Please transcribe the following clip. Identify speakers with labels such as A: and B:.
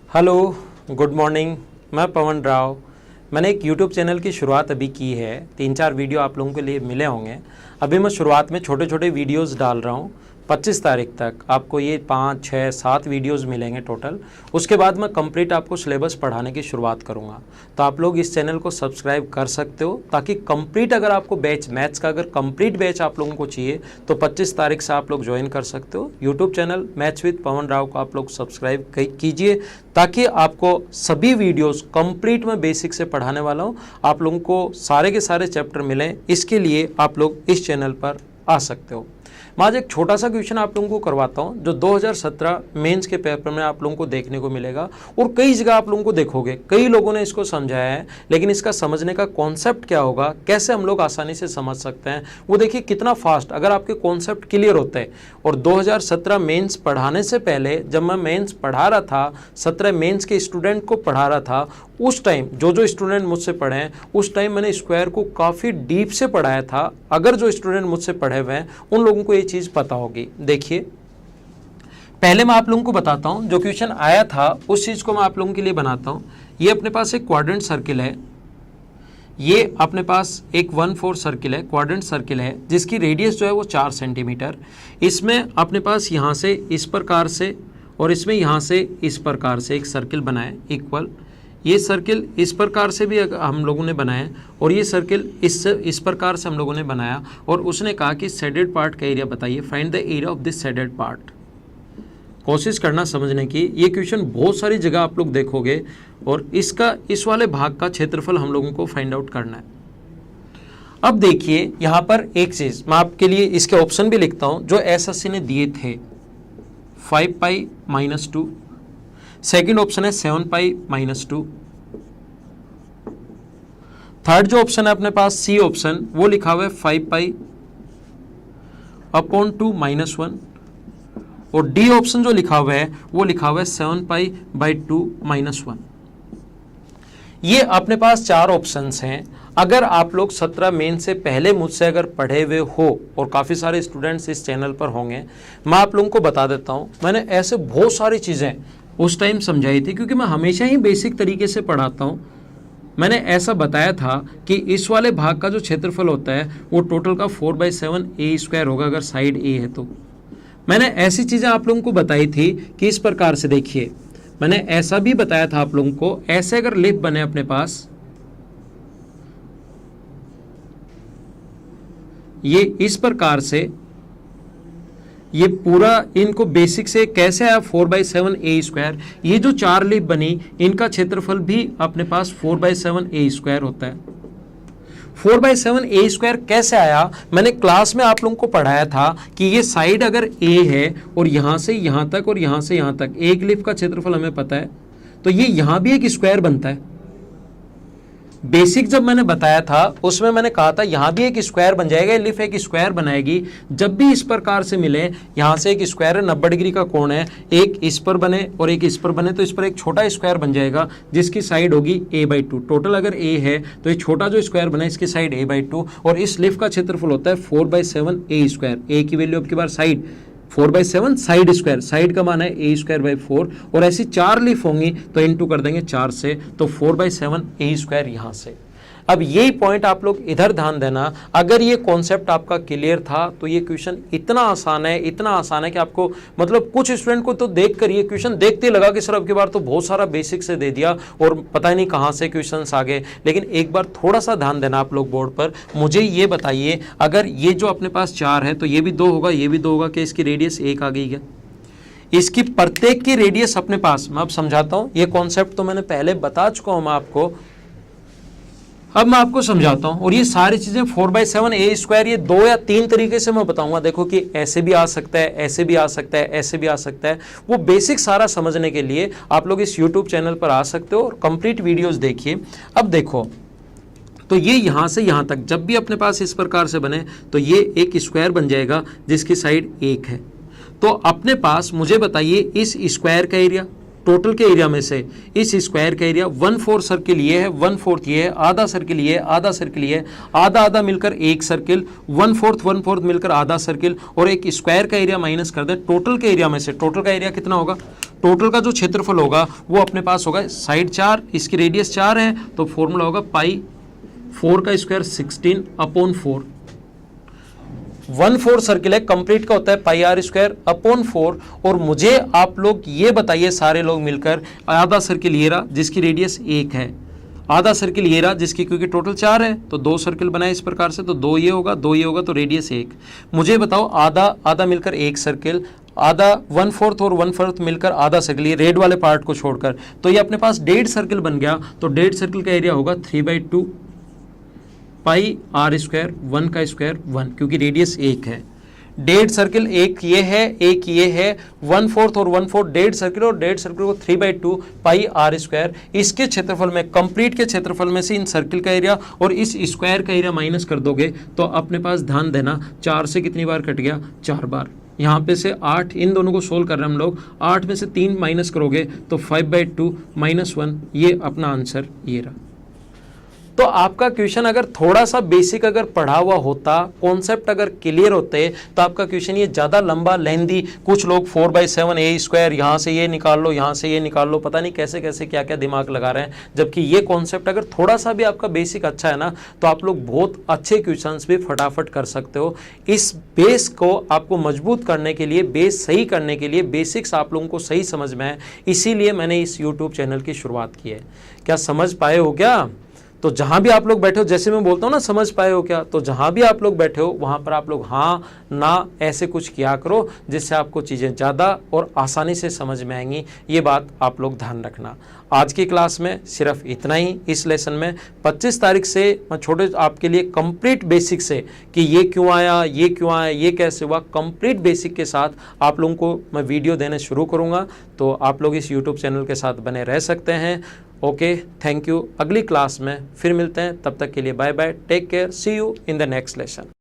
A: Hello, good morning. मैं पवन राव। मैंने एक यूट्यूब चैनल की शुरुआत अभी की है। 3-4 वीडियो आप लोगों के लिए मिले होंगे। अभी मैं शुरुआत में छोटे छोटे वीडियोस डाल रहा हूँ। 25 तारीख तक आपको ये 5, 6, 7 वीडियोस मिलेंगे टोटल। उसके बाद मैं कंप्लीट आपको सिलेबस पढ़ाने की शुरुआत करूँगा। तो आप लोग इस चैनल को सब्सक्राइब कर सकते हो, ताकि कंप्लीट अगर आपको बैच मैथ्स का अगर कंप्लीट बैच आप लोगों को चाहिए तो 25 तारीख से आप लोग ज्वाइन कर सकते हो। यूट्यूब चैनल मैथ्स विद पवन राव को आप लोग सब्सक्राइब कीजिए, ताकि आपको सभी वीडियोस कंप्लीट में बेसिक से पढ़ाने वाला हूँ। आप लोगों को सारे के सारे चैप्टर मिलें, इसके लिए आप लोग इस चैनल पर आ सकते हो। मैं आज एक छोटा सा क्वेश्चन आप लोगों को करवाता हूं, जो 2017 मेंस के पेपर में आप लोगों को देखने को मिलेगा और कई जगह आप लोगों को देखोगे। कई लोगों ने इसको समझाया है, लेकिन इसका समझने का कॉन्सेप्ट क्या होगा, कैसे हम लोग आसानी से समझ सकते हैं, वो देखिए कितना फास्ट अगर आपके कॉन्सेप्ट क्लियर होते हैं। और 2017 मेंस पढ़ाने से पहले जब मैं मेंस पढ़ा रहा था, 17 मेंस के स्टूडेंट को पढ़ा रहा था, उस टाइम जो स्टूडेंट मुझसे पढ़े हैं, उस टाइम मैंने स्क्वायर को काफ़ी डीप से पढ़ाया था। अगर जो स्टूडेंट मुझसे पढ़े हुए हैं उन लोगों को ये चीज़ पता होगी। देखिए, पहले मैं आप लोगों को बताता हूं, जो क्वेश्चन आया था उस चीज़ को मैं आप लोगों के लिए बनाता हूं। ये अपने पास एक क्वाड्रेंट सर्किल है, ये अपने पास एक 1/4 सर्किल है, क्वाड्रेंट सर्किल है, जिसकी रेडियस जो है वो 4 सेंटीमीटर। इसमें अपने पास यहाँ से इस प्रकार से और इसमें यहाँ से इस प्रकार से एक सर्किल बनाए इक्वल। ये सर्किल इस प्रकार से भी हम लोगों ने बनाया और ये सर्किल इस प्रकार से हम लोगों ने बनाया। और उसने कहा कि शेडेड पार्ट का एरिया बताइए, find the area of this shaded part. कोशिश करना समझने की, ये क्वेश्चन बहुत सारी जगह आप लोग देखोगे और इसका इस वाले भाग का क्षेत्रफल हम लोगों को फाइंड आउट करना है। अब देखिए, यहाँ पर एक चीज मैं आपके लिए इसके ऑप्शन भी लिखता हूं जो एसएससी ने दिए थे। 5π-2, सेकेंड ऑप्शन है 7π-2, थर्ड जो ऑप्शन है अपने पास सी ऑप्शन, वो लिखा हुआ है 5π/2 -1, और डी ऑप्शन जो लिखा हुआ है वो लिखा हुआ है 7π/2 -1। ये अपने पास 4 ऑप्शंस हैं। अगर आप लोग 17 मेन से पहले मुझसे अगर पढ़े हुए हो, और काफ़ी सारे स्टूडेंट्स इस चैनल पर होंगे, मैं आप लोगों को बता देता हूँ, मैंने ऐसे बहुत सारी चीज़ें उस टाइम समझाई थी, क्योंकि मैं हमेशा ही बेसिक तरीके से पढ़ाता हूँ। मैंने ऐसा बताया था कि इस वाले भाग का जो क्षेत्रफल होता है वो टोटल का 4/7 होगा, अगर साइड ए है तो। मैंने ऐसी चीज़ें आप लोगों को बताई थी कि इस प्रकार से देखिए, मैंने ऐसा भी बताया था आप लोगों को, ऐसे अगर लिप बने अपने पास, ये इस प्रकार से, ये पूरा इनको बेसिक से कैसे आया 4/7 ये जो 4 लिप बनी, इनका क्षेत्रफल भी अपने पास 4/7 होता है। 4/7 कैसे आया, मैंने क्लास में आप लोगों को पढ़ाया था कि ये साइड अगर ए है और यहां से यहां तक और यहां से यहां तक एक लिप का क्षेत्रफल हमें पता है, तो ये यहां भी एक स्क्वायर बनता है। बेसिक जब मैंने बताया था उसमें मैंने कहा था यहां भी एक स्क्वायर बन जाएगा, लिफ एक स्क्वायर बनाएगी। जब भी इस प्रकार से मिले, यहां से एक स्क्वायर है, 90 डिग्री का कोण है, एक इस पर बने और एक इस पर बने, तो इस पर एक छोटा स्क्वायर बन जाएगा जिसकी साइड होगी a/2। टोटल अगर a है तो ये छोटा जो स्क्वायर बना इसकी साइड a/2, और इस लिफ का क्षेत्रफल होता है 4/7 a की वैल्यू आपकी बार साइड 4/7 साइड स्क्वायर, साइड का मान है a²/4, और ऐसी 4 लीफ होंगी तो इनटू कर देंगे 4 से, तो 4/7 यहां से। अब यही पॉइंट आप लोग इधर ध्यान देना। अगर ये कॉन्सेप्ट आपका क्लियर था तो ये क्वेश्चन इतना आसान है, इतना आसान है कि आपको, मतलब कुछ स्टूडेंट को तो देख कर ये क्वेश्चन देखते लगा कि सर अब की बार तो बहुत सारा बेसिक से दे दिया और पता ही नहीं कहाँ से क्वेश्चंस आ गए। लेकिन एक बार थोड़ा सा ध्यान देना आप लोग बोर्ड पर। मुझे ये बताइए, अगर ये जो अपने पास 4 है तो ये भी 2 होगा, ये भी 2 होगा, कि इसकी रेडियस 1 आ गई क्या? इसकी प्रत्येक की रेडियस अपने पास, मैं अब समझाता हूँ, ये कॉन्सेप्ट तो मैंने पहले बता चुका हूँ मैं आपको, अब मैं आपको समझाता हूं। और ये सारी चीजें 4/7 ये 2 या 3 तरीके से मैं बताऊंगा। देखो कि ऐसे भी आ सकता है, ऐसे भी आ सकता है, ऐसे भी आ सकता है। वो बेसिक सारा समझने के लिए आप लोग इस YouTube चैनल पर आ सकते हो और कंप्लीट वीडियोस देखिए। अब देखो, तो ये यहां से यहां तक जब भी अपने पास इस प्रकार से बने तो ये एक स्क्वायर बन जाएगा जिसकी साइड 1 है। तो अपने पास मुझे बताइए इस स्क्वायर का एरिया, टोटल के एरिया में से इस स्क्वायर का एरिया 1/4 सर्किल ये है, 1/4 ये है, आधा सर्किल ये है, आधा सर्किल ये है, आधा आधा मिलकर एक सर्किल, 1/4 मिलकर आधा सर्किल, और एक स्क्वायर का एरिया माइनस कर दे टोटल के एरिया में से। टोटल का एरिया कितना होगा? टोटल का जो क्षेत्रफल होगा वो अपने पास होगा साइड 4, इसकी रेडियस 4 है, तो फॉर्मूला होगा पाई 4 का स्क्वायर 16/4। 1/4 सर्किल है, कंप्लीट का होता है पाई आर स्क्वायर अपॉन 4। और मुझे आप लोग ये बताइए सारे लोग मिलकर, आधा सर्किल ये रहा जिसकी रेडियस 1 है, आधा सर्किल ये रहा जिसकी क्योंकि टोटल 4 है तो 2 सर्किल बनाए इस प्रकार से, तो 2 ये होगा, 2 ये होगा, तो रेडियस 1। मुझे बताओ आधा आधा मिलकर एक सर्किल, आधा 1/4 और 1/4 मिलकर आधा सर्किल, ये रेड वाले पार्ट को छोड़कर, तो ये अपने पास 1.5 सर्किल बन गया। तो 1.5 सर्किल का एरिया होगा 3/2 पाई आर स्क्वायर 1 का स्क्वायर 1, क्योंकि रेडियस 1 है। 1.5 सर्किल एक ये है, एक ये है, 1/4 और 1/4 1.5 सर्किल, और 1.5 सर्किल को 3/2 पाई आर स्क्वायर। इसके क्षेत्रफल में, कंप्लीट के क्षेत्रफल में से इन सर्किल का एरिया और इस स्क्वायर का एरिया माइनस कर दोगे तो अपने पास ध्यान देना 4 से कितनी बार कट गया? 4 बार। यहाँ पे से 8, इन दोनों को सोल्व कर रहे हैं हम लोग, 8 में से 3 माइनस करोगे तो 5/2 -1, ये अपना आंसर ये रहा। तो आपका क्वेश्चन अगर थोड़ा सा बेसिक अगर पढ़ा हुआ होता, कॉन्सेप्ट अगर क्लियर होते, तो आपका क्वेश्चन ये ज़्यादा लंबा लेंदी, कुछ लोग 4/7 ए स्क्वायर, यहाँ से ये निकाल लो, यहाँ से ये निकाल लो, पता नहीं कैसे कैसे क्या क्या दिमाग लगा रहे हैं। जबकि ये कॉन्सेप्ट अगर थोड़ा सा भी आपका बेसिक अच्छा है ना, तो आप लोग बहुत अच्छे क्वेश्चंस भी फटाफट कर सकते हो। इस बेस को आपको मजबूत करने के लिए, बेस सही करने के लिए, बेसिक्स आप लोगों को सही समझ में है, इसीलिए मैंने इस यूट्यूब चैनल की शुरुआत की है। क्या समझ पाए हो क्या? तो जहाँ भी आप लोग बैठे हो, जैसे मैं बोलता हूँ ना समझ पाए हो क्या, तो जहाँ भी आप लोग बैठे हो वहाँ पर आप लोग हाँ ना ऐसे कुछ किया करो, जिससे आपको चीज़ें ज़्यादा और आसानी से समझ में आएंगी। ये बात आप लोग ध्यान रखना। आज की क्लास में सिर्फ इतना ही। इस लेसन में 25 तारीख से मैं छोटे आपके लिए कंप्लीट बेसिक से कि ये क्यों आया, ये क्यों आया, ये कैसे हुआ, कंप्लीट बेसिक के साथ आप लोगों को मैं वीडियो देने शुरू करूँगा। तो आप लोग इस यूट्यूब चैनल के साथ बने रह सकते हैं। Okay, thank you. अगली क्लास में फिर मिलते हैं, तब तक के लिए bye bye, take care, see you in the next lesson.